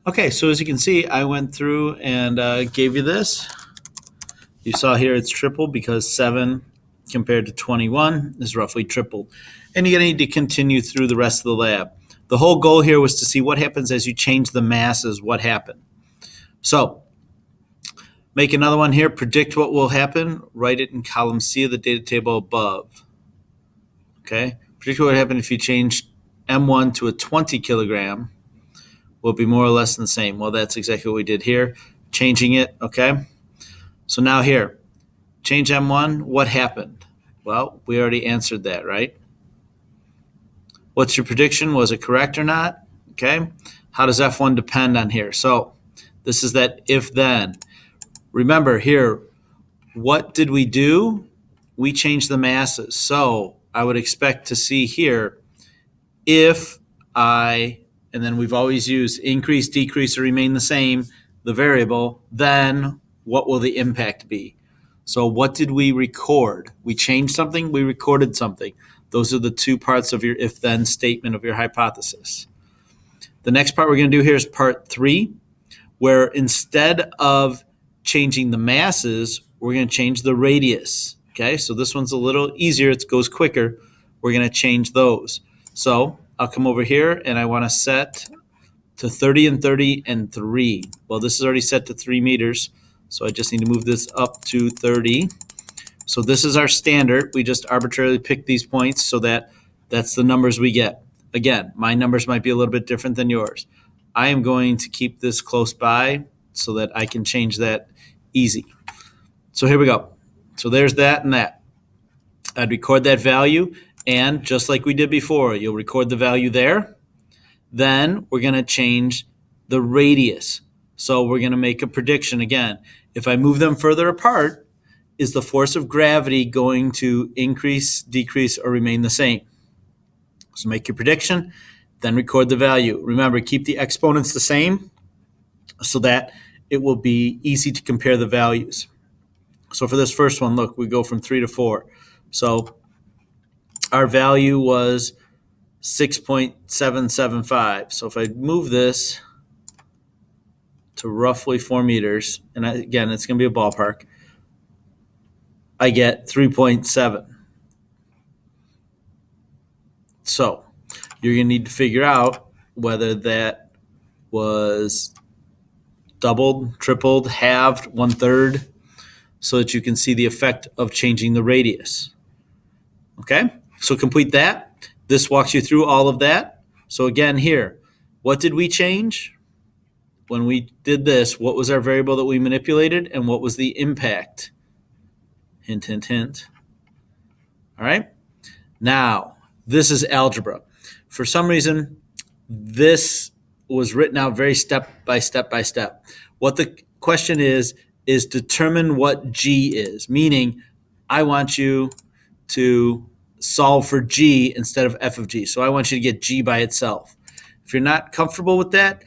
Okay, so as you can see, I went through and gave you this. You saw here it's triple because 7 compared to 21 is roughly tripled. And you're going to need to continue through the rest of the lab. The whole goal here was to see what happens as you change the masses, what happened. So make another one here, predict what will happen, write it in column C of the data table above. Okay, predict what would happen if you change M1 to a 20 kilogram. Will be more or less the same. Well, that's exactly what we did here, changing it, okay? So now here, change M1, what happened? Well, we already answered that, right? What's your prediction? Was it correct or not? Okay, how does F1 depend on here? So this is that if-then. Remember here, what did we do? We changed the masses. So I would expect to see here, if I, and then we've always used increase, decrease, or remain the same, the variable, then what will the impact be? So what did we record? We changed something, we recorded something. Those are the two parts of your if-then statement of your hypothesis. The next part we're going to do here is part 3, where instead of changing the masses, we're going to change the radius. Okay, so this one's a little easier. It goes quicker. We're going to change those. So I'll come over here and I want to set to 30 and 30 and 3. Well, this is already set to 3 meters, so I just need to move this up to 30. So this is our standard. We just arbitrarily pick these points so that that's the numbers we get. Again, my numbers might be a little bit different than yours. I am going to keep this close by so that I can change that easy. So here we go. So there's that and that. I'd record that value, and just like we did before, you'll record the value there. Then we're going to change the radius. So we're going to make a prediction again. If I move them further apart, is the force of gravity going to increase, decrease, or remain the same? So make your prediction, then record the value. Remember, keep the exponents the same so that it will be easy to compare the values. So for this first one, look, we go from 3 to 4. So our value was 6.775. So if I move this to roughly 4 meters, and again, it's going to be a ballpark, I get 3.7. So you're going to need to figure out whether that was doubled, tripled, halved, 1/3, so that you can see the effect of changing the radius. Okay, so complete that. This walks you through all of that. So again here, what did we change? When we did this, what was our variable that we manipulated and what was the impact? Hint, hint, hint. All right, now this is algebra. For some reason, this was written out very step by step by step. What the question is determine what G is, meaning I want you to solve for G instead of f of G. So I want you to get G by itself. If you're not comfortable with that,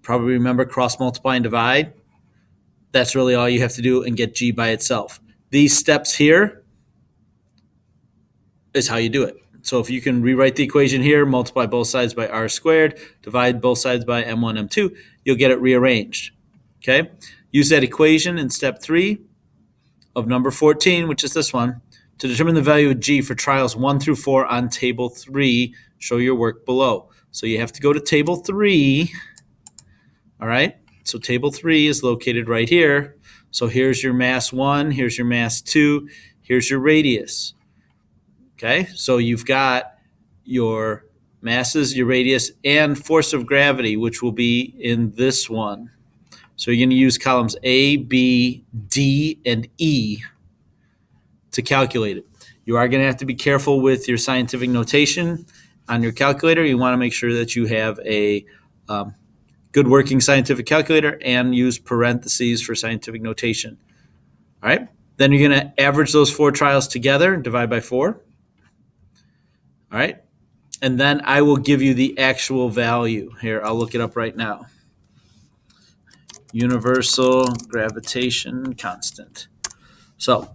probably remember cross, multiply, and divide. That's really all you have to do and get G by itself. These steps here is how you do it. So if you can rewrite the equation here, multiply both sides by r squared, divide both sides by m1, m2, you'll get it rearranged. Okay? Use that equation in step 3 of number 14, which is this one, to determine the value of G for trials 1 through 4 on table 3. Show your work below. So you have to go to table 3. All right? So table 3 is located right here. So here's your mass 1, here's your mass 2, here's your radius. Okay? So you've got your masses, your radius, and force of gravity, which will be in this one. So you're going to use columns A, B, D, and E to calculate it. You are going to have to be careful with your scientific notation on your calculator. You want to make sure that you have a good working scientific calculator and use parentheses for scientific notation. All right. Then you're going to average those 4 trials together, divide by 4. All right. And then I will give you the actual value. Here, I'll look it up right now. Universal gravitation constant. So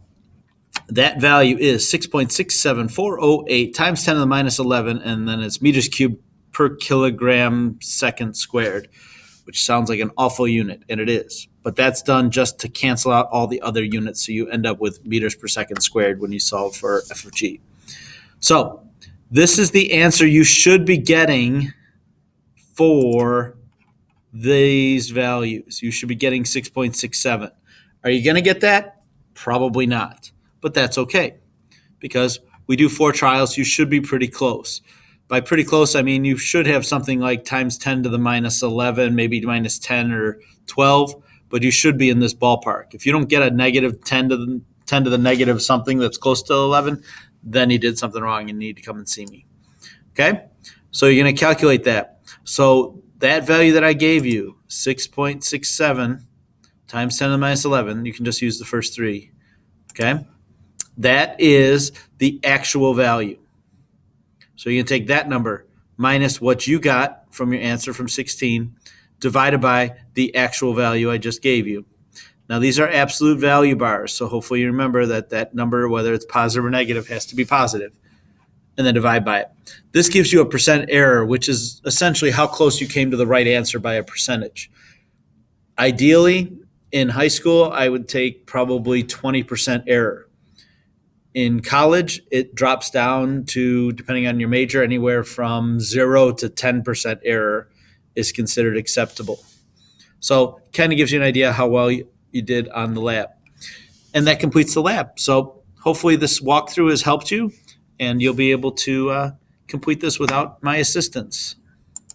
that value is 6.67408 times 10 to the minus 11, and then it's meters cubed per kilogram second squared. which sounds like an awful unit, and it is. But that's done just to cancel out all the other units, so you end up with meters per second squared when you solve for f of g. So this is the answer you should be getting for these values. You should be getting 6.67. Are you going to get that? Probably not, but that's okay because we do 4 trials. You should be pretty close. By pretty close, I mean you should have something like times 10 to the minus 11, maybe minus 10 or 12, but you should be in this ballpark. If you don't get a negative 10 to the negative something that's close to 11, then you did something wrong and you need to come and see me. Okay? So you're going to calculate that. So that value that I gave you, 6.67 times 10 to the minus 11, you can just use the first 3. Okay? That is the actual value. So you can take that number minus what you got from your answer from 16 divided by the actual value I just gave you. Now, these are absolute value bars, so hopefully you remember that that number, whether it's positive or negative, has to be positive, and then divide by it. This gives you a percent error, which is essentially how close you came to the right answer by a percentage. Ideally, in high school, I would take probably 20% error. In college, it drops down to, depending on your major, anywhere from 0 to 10% error is considered acceptable. So kind of gives you an idea how well you did on the lab. And that completes the lab. So hopefully this walkthrough has helped you, and you'll be able to complete this without my assistance.